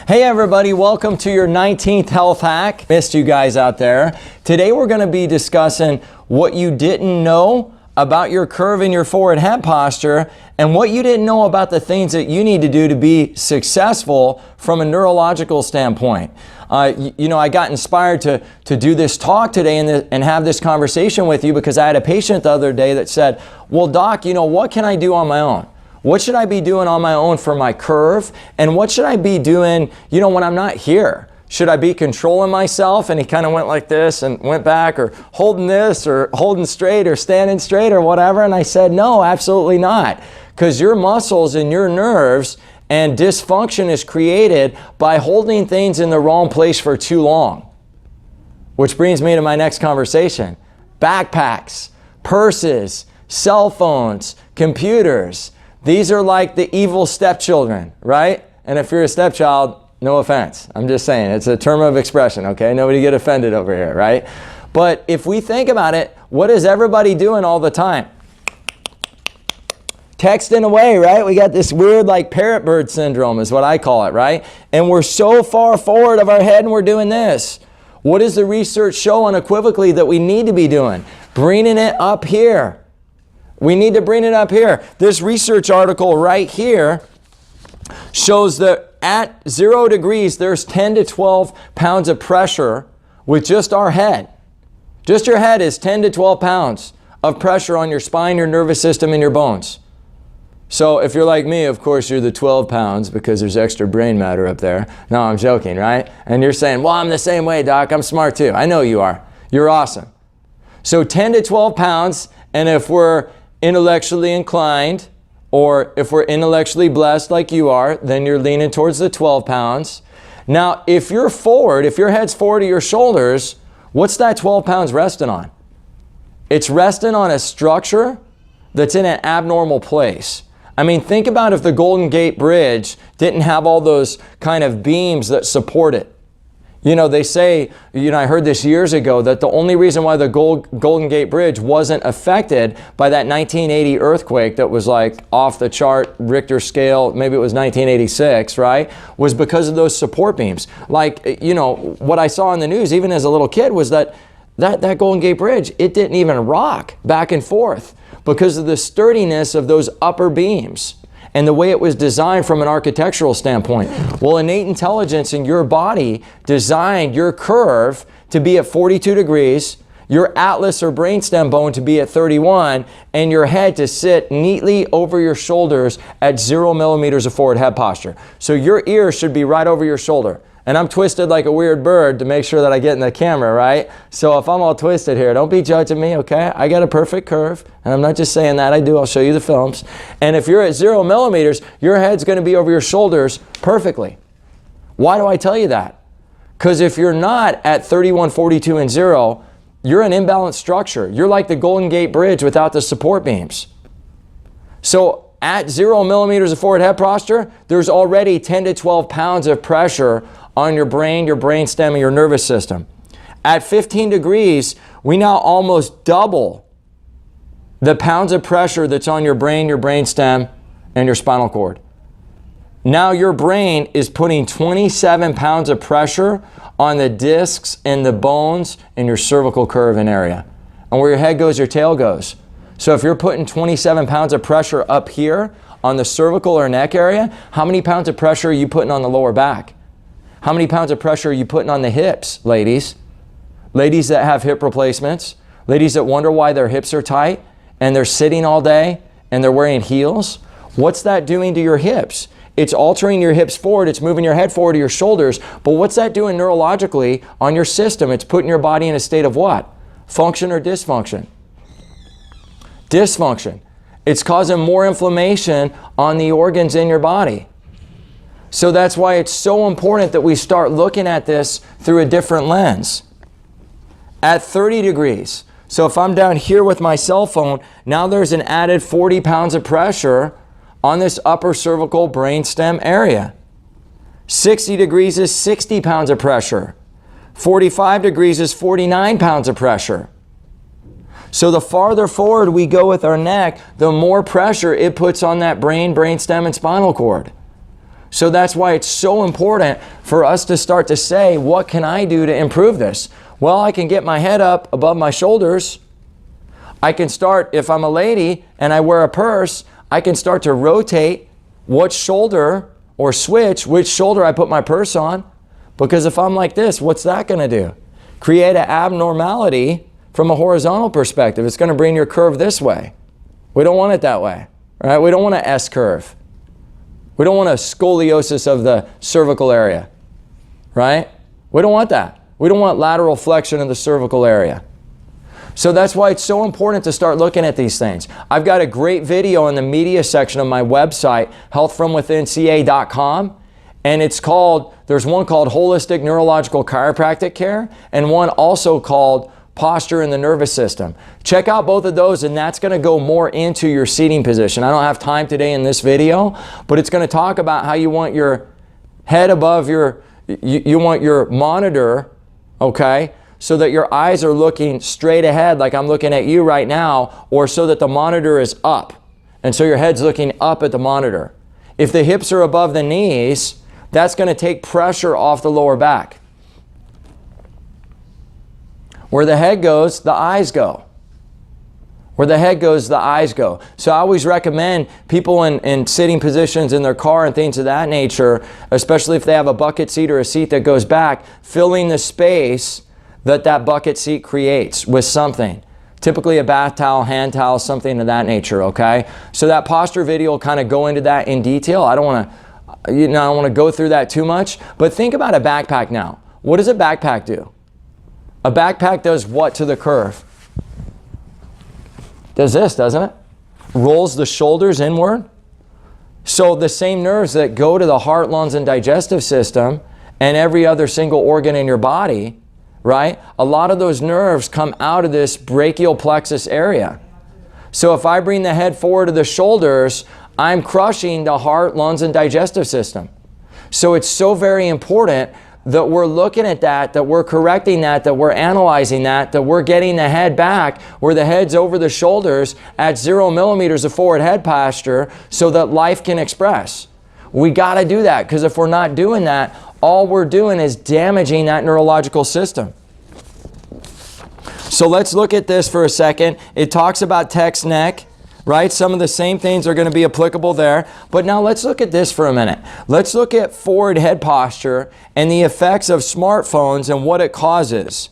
Hey everybody, welcome to your 19th health hack. Missed you guys out there. Today we're going to be discussing what you didn't know about your curve in your forward head posture and what you didn't know about the things that you need to do to be successful from a neurological standpoint. I got inspired to do this talk today and have this conversation with you because I had a patient the other day that said, well, doc, what can I do on my own? What should I be doing on my own for my curve? And what should I be doing, when I'm not here? Should I be controlling myself? And he kind of went like this and went back, or holding this, or holding straight, or standing straight, or whatever. And I said, no, absolutely not. Because your muscles and your nerves and dysfunction is created by holding things in the wrong place for too long. Which brings me to my next conversation. Backpacks, purses, cell phones, computers. These are like the evil stepchildren, right? And if you're a stepchild, no offense. I'm just saying, it's a term of expression, okay? Nobody get offended over here, right? But if we think about it, what is everybody doing all the time? Texting away, right? We got this weird like parrot bird syndrome is what I call it, right? And we're so far forward of our head and we're doing this. What does the research show unequivocally that we need to be doing? Bringing it up here. We need to bring it up here. This research article right here shows that at 0 degrees, there's 10 to 12 pounds of pressure with just our head. Just your head is 10 to 12 pounds of pressure on your spine, your nervous system, and your bones. So if you're like me, of course, you're the 12 pounds because there's extra brain matter up there. No, I'm joking, right? And you're saying, well, I'm the same way, doc. I'm smart too. I know you are. You're awesome. So 10 to 12 pounds, and if we're intellectually inclined, or if we're intellectually blessed like you are, then you're leaning towards the 12 pounds. Now, if you're forward, if your head's forward to your shoulders, what's that 12 pounds resting on? It's resting on a structure that's in an abnormal place. I mean, think about if the Golden Gate Bridge didn't have all those kind of beams that support it. They say, I heard this years ago, that the only reason why the Golden Gate Bridge wasn't affected by that 1980 earthquake that was like off the chart Richter scale, maybe it was 1986, right, was because of those support beams. Like, what I saw in the news, even as a little kid, was that Golden Gate Bridge, it didn't even rock back and forth because of the sturdiness of those upper beams and the way it was designed from an architectural standpoint. Well, innate intelligence in your body designed your curve to be at 42 degrees, your atlas or brainstem bone to be at 31, and your head to sit neatly over your shoulders at 0 millimeters of forward head posture. So your ears should be right over your shoulder. And I'm twisted like a weird bird to make sure that I get in the camera, right? So if I'm all twisted here, don't be judging me, okay? I got a perfect curve, and I'm not just saying that, I do. I'll show you the films. And if you're at 0 millimeters, your head's going to be over your shoulders perfectly. Why do I tell you that? Because if you're not at 31, 42, and 0, you're an imbalanced structure. You're like the Golden Gate Bridge without the support beams. So at 0 millimeters of forward head posture, there's already 10 to 12 pounds of pressure on your brain, your brainstem, and your nervous system. At 15 degrees, we now almost double the pounds of pressure that's on your brain, your brainstem, and your spinal cord. Now your brain is putting 27 pounds of pressure on the discs and the bones in your cervical curve and area. And where your head goes, your tail goes. So if you're putting 27 pounds of pressure up here on the cervical or neck area, how many pounds of pressure are you putting on the lower back? How many pounds of pressure are you putting on the hips, ladies? Ladies that have hip replacements, ladies that wonder why their hips are tight and they're sitting all day and they're wearing heels. What's that doing to your hips? It's altering your hips forward. It's moving your head forward to your shoulders. But what's that doing neurologically on your system? It's putting your body in a state of what? Function or dysfunction? Dysfunction. It's causing more inflammation on the organs in your body. So that's why it's so important that we start looking at this through a different lens. At 30 degrees, so if I'm down here with my cell phone, now there's an added 40 pounds of pressure on this upper cervical brainstem area. 60 degrees is 60 pounds of pressure. 45 degrees is 49 pounds of pressure. So the farther forward we go with our neck, the more pressure it puts on that brain, brainstem, and spinal cord. So that's why it's so important for us to start to say, what can I do to improve this? Well, I can get my head up above my shoulders. I can start, if I'm a lady and I wear a purse, I can start to rotate which shoulder or switch which shoulder I put my purse on. Because if I'm like this, what's that going to do? Create an abnormality from a horizontal perspective. It's going to bring your curve this way. We don't want it that way, right? We don't want an S curve. We don't want a scoliosis of the cervical area, right? We don't want that. We don't want lateral flexion of the cervical area. So that's why it's so important to start looking at these things. I've got a great video in the media section of my website, healthfromwithinca.com, and it's called, there's one called Holistic Neurological Chiropractic Care, and one also called Posture in the Nervous System. Check out both of those, and that's going to go more into your seating position. I don't have time today in this video, but it's going to talk about how you want your head above your, you want your monitor, okay, so that your eyes are looking straight ahead like I'm looking at you right now, or so that the monitor is up. And so your head's looking up at the monitor. If the hips are above the knees, that's going to take pressure off the lower back. Where the head goes, the eyes go. Where the head goes, the eyes go. So I always recommend people in sitting positions in their car and things of that nature, especially if they have a bucket seat or a seat that goes back, filling the space that bucket seat creates with something. Typically a bath towel, hand towel, something of that nature, okay? So that posture video will kind of go into that in detail. I don't want to go through that too much, but think about a backpack now. What does a backpack do? A backpack does what to the curve? Does this, doesn't it? Rolls the shoulders inward. So the same nerves that go to the heart, lungs, and digestive system and every other single organ in your body, right? A lot of those nerves come out of this brachial plexus area. So if I bring the head forward to the shoulders, I'm crushing the heart, lungs, and digestive system. So it's so very important that we're looking at that we're correcting that we're analyzing that we're getting the head back where the head's over the shoulders at 0 millimeters of forward head posture so that life can express. We got to do that, because if we're not doing that, all we're doing is damaging that neurological system. So let's look at this for a second. It talks about text neck, right? Some of the same things are going to be applicable there. But now let's look at this for a minute. Let's look at forward head posture and the effects of smartphones and what it causes.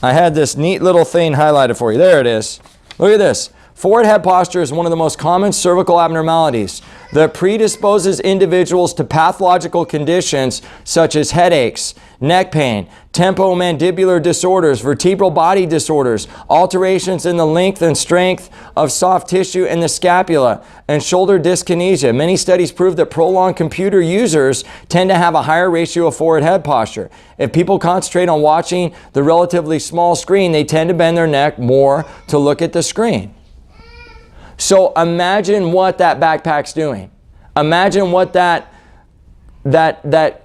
I had this neat little thing highlighted for you. There it is. Look at this. Forward head posture is one of the most common cervical abnormalities that predisposes individuals to pathological conditions such as headaches, neck pain, temporomandibular disorders, vertebral body disorders, alterations in the length and strength of soft tissue in the scapula, and shoulder dyskinesia. Many studies prove that prolonged computer users tend to have a higher ratio of forward head posture. If people concentrate on watching the relatively small screen, they tend to bend their neck more to look at the screen. So imagine what that backpack's doing. Imagine what that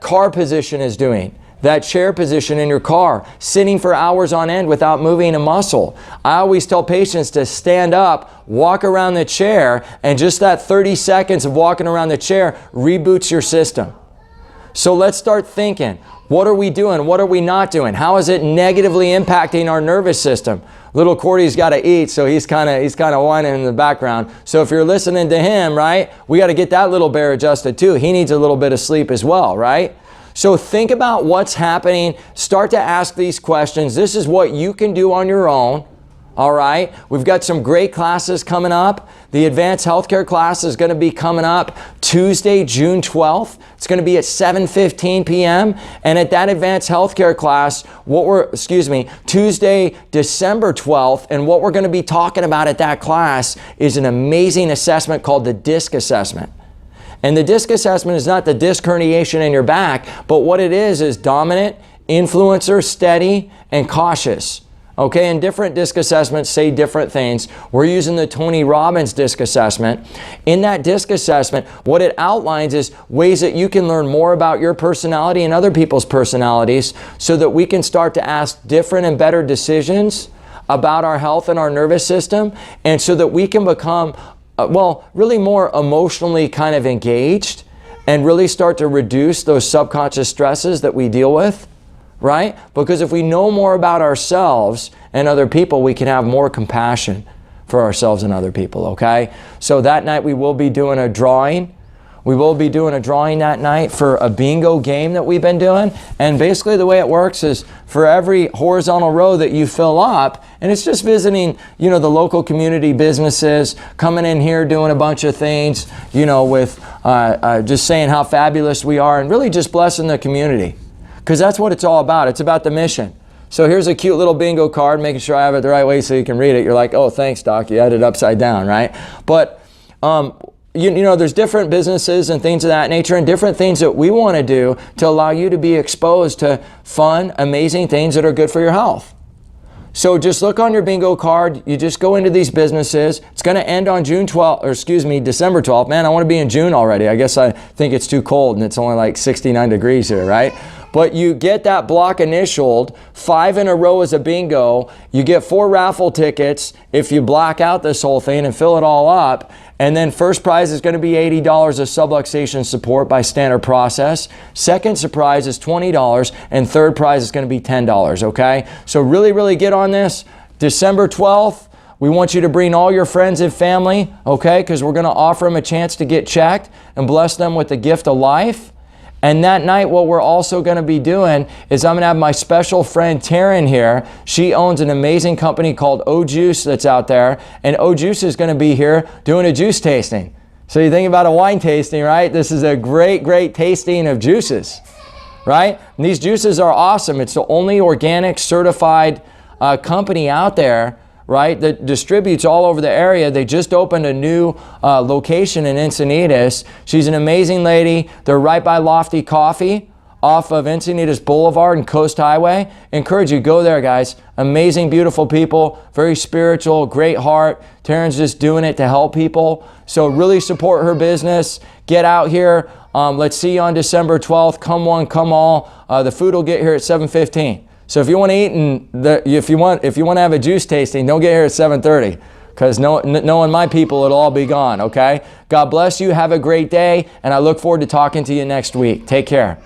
car position is doing. That chair position in your car, sitting for hours on end without moving a muscle. I always tell patients to stand up, walk around the chair, and just that 30 seconds of walking around the chair reboots your system. So let's start thinking, what are we doing? What are we not doing? How is it negatively impacting our nervous system? Little Cordy's got to eat, so he's kind of whining in the background. So if you're listening to him, right, we got to get that little bear adjusted too. He needs a little bit of sleep as well, right? So think about what's happening. Start to ask these questions. This is what you can do on your own. All right, we've got some great classes coming up. The advanced healthcare class is going to be coming up Tuesday, June 12th. It's going to be at 7:15 p.m. And at that advanced healthcare class, Tuesday, December 12th, and what we're going to be talking about at that class is an amazing assessment called the DISC assessment. And the DISC assessment is not the disc herniation in your back, but what it is dominant, influencer, steady, and cautious. Okay, and different DISC assessments say different things. We're using the Tony Robbins DISC assessment. In that DISC assessment, what it outlines is ways that you can learn more about your personality and other people's personalities so that we can start to ask different and better decisions about our health and our nervous system, and so that we can become really more emotionally kind of engaged and really start to reduce those subconscious stresses that we deal with, right? Because if we know more about ourselves and other people, we can have more compassion for ourselves and other people, okay? So that night we will be doing a drawing. We will be doing a drawing that night for a bingo game that we've been doing. And basically the way it works is for every horizontal row that you fill up, and it's just visiting, you know, the local community businesses, coming in here doing a bunch of things, you know, with just saying how fabulous we are and really just blessing the community. Because that's what it's all about. It's about the mission. So here's a cute little bingo card, making sure I have it the right way so you can read it. You're like, oh, thanks, Doc. You had it upside down, right? But you know, there's different businesses and things of that nature and different things that we want to do to allow you to be exposed to fun, amazing things that are good for your health. So just look on your bingo card. You just go into these businesses. It's going to end on December 12th. Man, I want to be in June already. I guess I think it's too cold and it's only like 69 degrees here, right? But you get that block initialed, 5 in a row is a bingo. You get 4 raffle tickets if you block out this whole thing and fill it all up. And then first prize is going to be $80 of subluxation support by standard process. Second prize is $20 and third prize is going to be $10, okay? So really, really get on this. December 12th, we want you to bring all your friends and family, okay? Because we're going to offer them a chance to get checked and bless them with the gift of life. And that night, what we're also going to be doing is I'm going to have my special friend Taryn here. She owns an amazing company called O-Juice that's out there. And O-Juice is going to be here doing a juice tasting. So you think about a wine tasting, right? This is a great, great tasting of juices, right? And these juices are awesome. It's the only organic certified company out there, right, that distributes all over the area. They just opened a new location in Encinitas. She's an amazing lady. They're right by Lofty Coffee off of Encinitas Boulevard and Coast Highway. Encourage you, go there, guys. Amazing, beautiful people, very spiritual, great heart. Taryn's just doing it to help people. So really support her business. Get out here. Let's see you on December 12th. Come one, come all. The food will get here at 7:15. So if you want to eat and if you want to have a juice tasting, don't get here at 7:30 because knowing my people, it'll all be gone, okay? God bless you. Have a great day, and I look forward to talking to you next week. Take care.